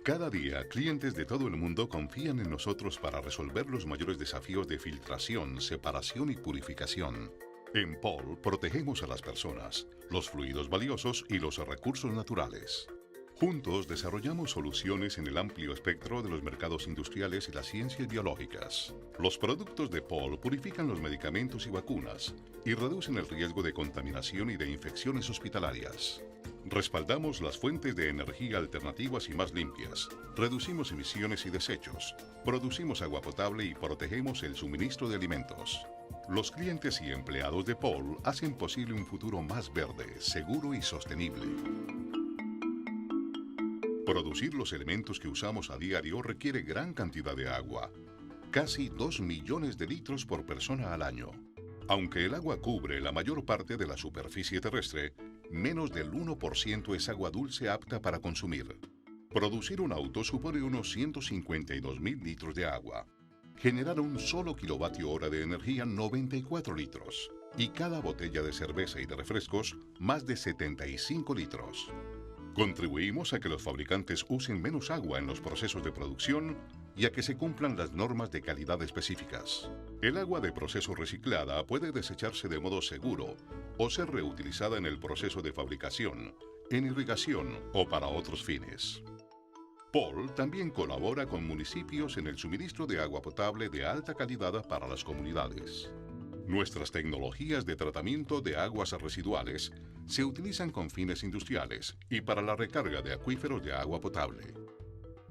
Cada día, clientes de todo el mundo confían en nosotros para resolver los mayores desafíos de filtración, separación y purificación. En POL protegemos a las personas, los fluidos valiosos y los recursos naturales. Juntos desarrollamos soluciones en el amplio espectro de los mercados industriales y las ciencias biológicas. Los productos de POL purifican los medicamentos y vacunas y reducen el riesgo de contaminación y de infecciones hospitalarias. Respaldamos las fuentes de energía alternativas y más limpias, reducimos emisiones y desechos, producimos agua potable y protegemos el suministro de alimentos. Los clientes y empleados de POL hacen posible un futuro más verde, seguro y sostenible. Producir los elementos que usamos a diario requiere gran cantidad de agua, casi 2 millones de litros por persona al año. Aunque el agua cubre la mayor parte de la superficie terrestre, menos del 1% es agua dulce apta para consumir. Producir un auto supone unos 152.000 litros de agua. Generar un solo kilovatio hora de energía, 94 litros. Y cada botella de cerveza y de refrescos, más de 75 litros. Contribuimos a que los fabricantes usen menos agua en los procesos de producción y a que se cumplan las normas de calidad específicas. El agua de proceso reciclada puede desecharse de modo seguro o ser reutilizada en el proceso de fabricación, en irrigación o para otros fines. POL también colabora con municipios en el suministro de agua potable de alta calidad para las comunidades. Nuestras tecnologías de tratamiento de aguas residuales se utilizan con fines industriales y para la recarga de acuíferos de agua potable.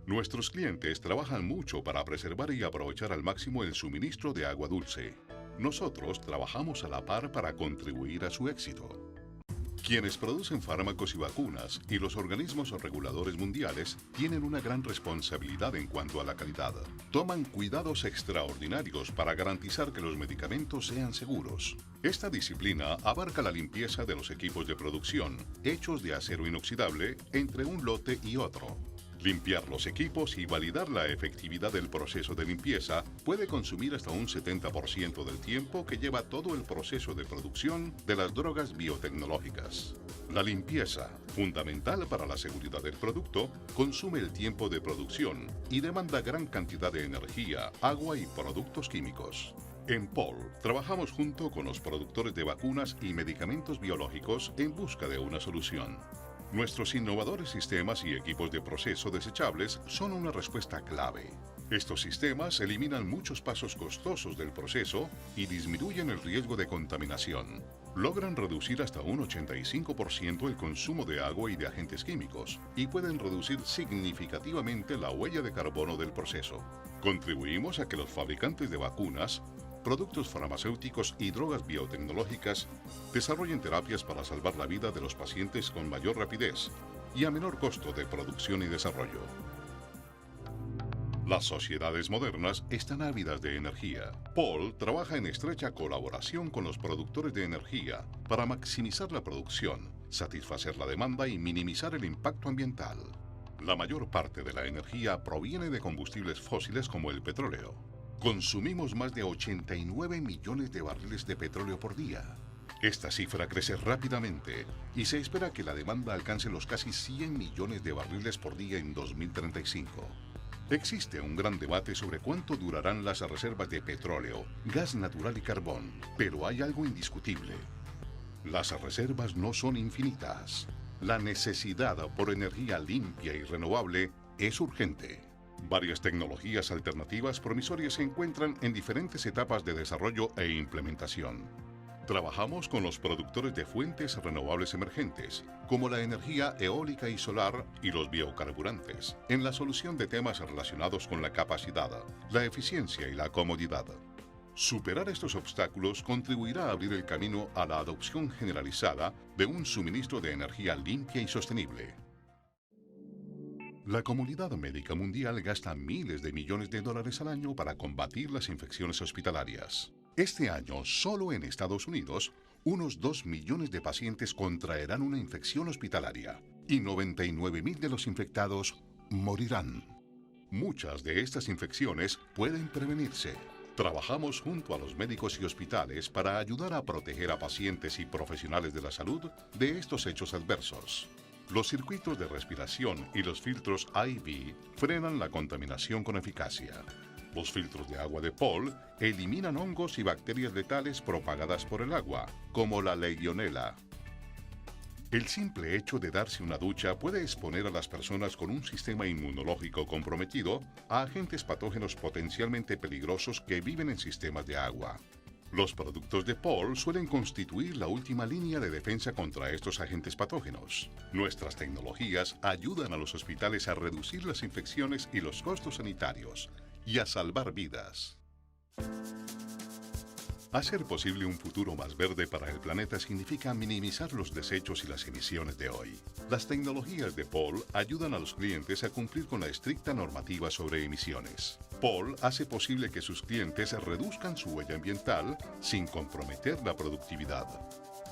Nuestros clientes trabajan mucho para preservar y aprovechar al máximo el suministro de agua dulce. Nosotros trabajamos a la par para contribuir a su éxito. Quienes producen fármacos y vacunas y los organismos reguladores mundiales tienen una gran responsabilidad en cuanto a la calidad. Toman cuidados extraordinarios para garantizar que los medicamentos sean seguros. Esta disciplina abarca la limpieza de los equipos de producción, hechos de acero inoxidable, entre un lote y otro. Limpiar los equipos y validar la efectividad del proceso de limpieza puede consumir hasta un 70% del tiempo que lleva todo el proceso de producción de las drogas biotecnológicas. La limpieza, fundamental para la seguridad del producto, consume el tiempo de producción y demanda gran cantidad de energía, agua y productos químicos. En POL trabajamos junto con los productores de vacunas y medicamentos biológicos en busca de una solución. Nuestros innovadores sistemas y equipos de proceso desechables son una respuesta clave. Estos sistemas eliminan muchos pasos costosos del proceso y disminuyen el riesgo de contaminación. Logran reducir hasta un 85% el consumo de agua y de agentes químicos y pueden reducir significativamente la huella de carbono del proceso. Contribuimos a que los fabricantes de vacunas, productos farmacéuticos y drogas biotecnológicas desarrollen terapias para salvar la vida de los pacientes con mayor rapidez y a menor costo de producción y desarrollo. Las sociedades modernas están ávidas de energía. POL trabaja en estrecha colaboración con los productores de energía para maximizar la producción, satisfacer la demanda y minimizar el impacto ambiental. La mayor parte de la energía proviene de combustibles fósiles como el petróleo. Consumimos más de 89 millones de barriles de petróleo por día. Esta cifra crece rápidamente y se espera que la demanda alcance los casi 100 millones de barriles por día en 2035. Existe un gran debate sobre cuánto durarán las reservas de petróleo, gas natural y carbón, pero hay algo indiscutible. Las reservas no son infinitas. La necesidad por energía limpia y renovable es urgente. Varias tecnologías alternativas promisorias se encuentran en diferentes etapas de desarrollo e implementación. Trabajamos con los productores de fuentes renovables emergentes, como la energía eólica y solar y los biocarburantes, en la solución de temas relacionados con la capacidad, la eficiencia y la comodidad. Superar estos obstáculos contribuirá a abrir el camino a la adopción generalizada de un suministro de energía limpia y sostenible. La comunidad médica mundial gasta miles de millones de dólares al año para combatir las infecciones hospitalarias. Este año, solo en Estados Unidos, unos 2 millones de pacientes contraerán una infección hospitalaria y 99,000 de los infectados morirán. Muchas de estas infecciones pueden prevenirse. Trabajamos junto a los médicos y hospitales para ayudar a proteger a pacientes y profesionales de la salud de estos hechos adversos. Los circuitos de respiración y los filtros IV frenan la contaminación con eficacia. Los filtros de agua de Paul eliminan hongos y bacterias letales propagadas por el agua, como la legionela. El simple hecho de darse una ducha puede exponer a las personas con un sistema inmunológico comprometido a agentes patógenos potencialmente peligrosos que viven en sistemas de agua. Los productos de Paul suelen constituir la última línea de defensa contra estos agentes patógenos. Nuestras tecnologías ayudan a los hospitales a reducir las infecciones y los costos sanitarios y a salvar vidas. Hacer posible un futuro más verde para el planeta significa minimizar los desechos y las emisiones de hoy. Las tecnologías de Paul ayudan a los clientes a cumplir con la estricta normativa sobre emisiones. Paul hace posible que sus clientes reduzcan su huella ambiental sin comprometer la productividad.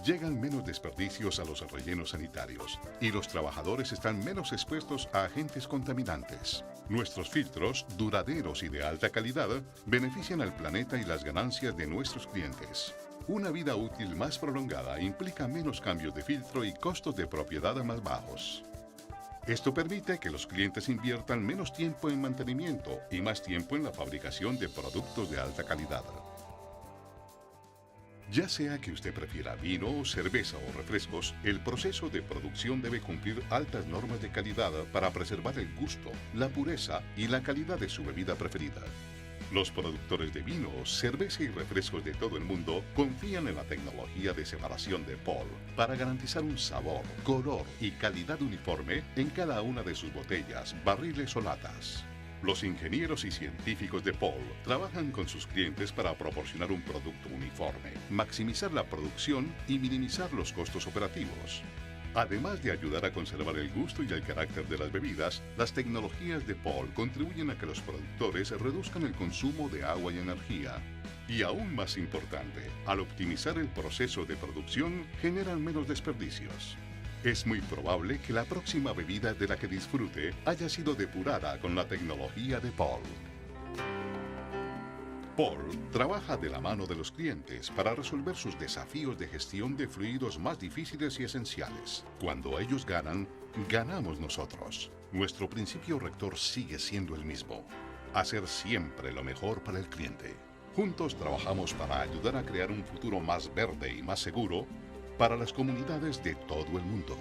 Llegan menos desperdicios a los rellenos sanitarios y los trabajadores están menos expuestos a agentes contaminantes. Nuestros filtros, duraderos y de alta calidad, benefician al planeta y las ganancias de nuestros clientes. Una vida útil más prolongada implica menos cambios de filtro y costos de propiedad más bajos. Esto permite que los clientes inviertan menos tiempo en mantenimiento y más tiempo en la fabricación de productos de alta calidad. Ya sea que usted prefiera vino, cerveza o refrescos, el proceso de producción debe cumplir altas normas de calidad para preservar el gusto, la pureza y la calidad de su bebida preferida. Los productores de vino, cerveza y refrescos de todo el mundo confían en la tecnología de separación de Paul para garantizar un sabor, color y calidad uniforme en cada una de sus botellas, barriles o latas. Los ingenieros y científicos de Paul trabajan con sus clientes para proporcionar un producto uniforme, maximizar la producción y minimizar los costos operativos. Además de ayudar a conservar el gusto y el carácter de las bebidas, las tecnologías de Paul contribuyen a que los productores reduzcan el consumo de agua y energía. Y aún más importante, al optimizar el proceso de producción, generan menos desperdicios. Es muy probable que la próxima bebida de la que disfrute haya sido depurada con la tecnología de Paul. Paul trabaja de la mano de los clientes para resolver sus desafíos de gestión de fluidos más difíciles y esenciales. Cuando ellos ganan, ganamos nosotros. Nuestro principio rector sigue siendo el mismo: hacer siempre lo mejor para el cliente. Juntos trabajamos para ayudar a crear un futuro más verde y más seguro para las comunidades de todo el mundo.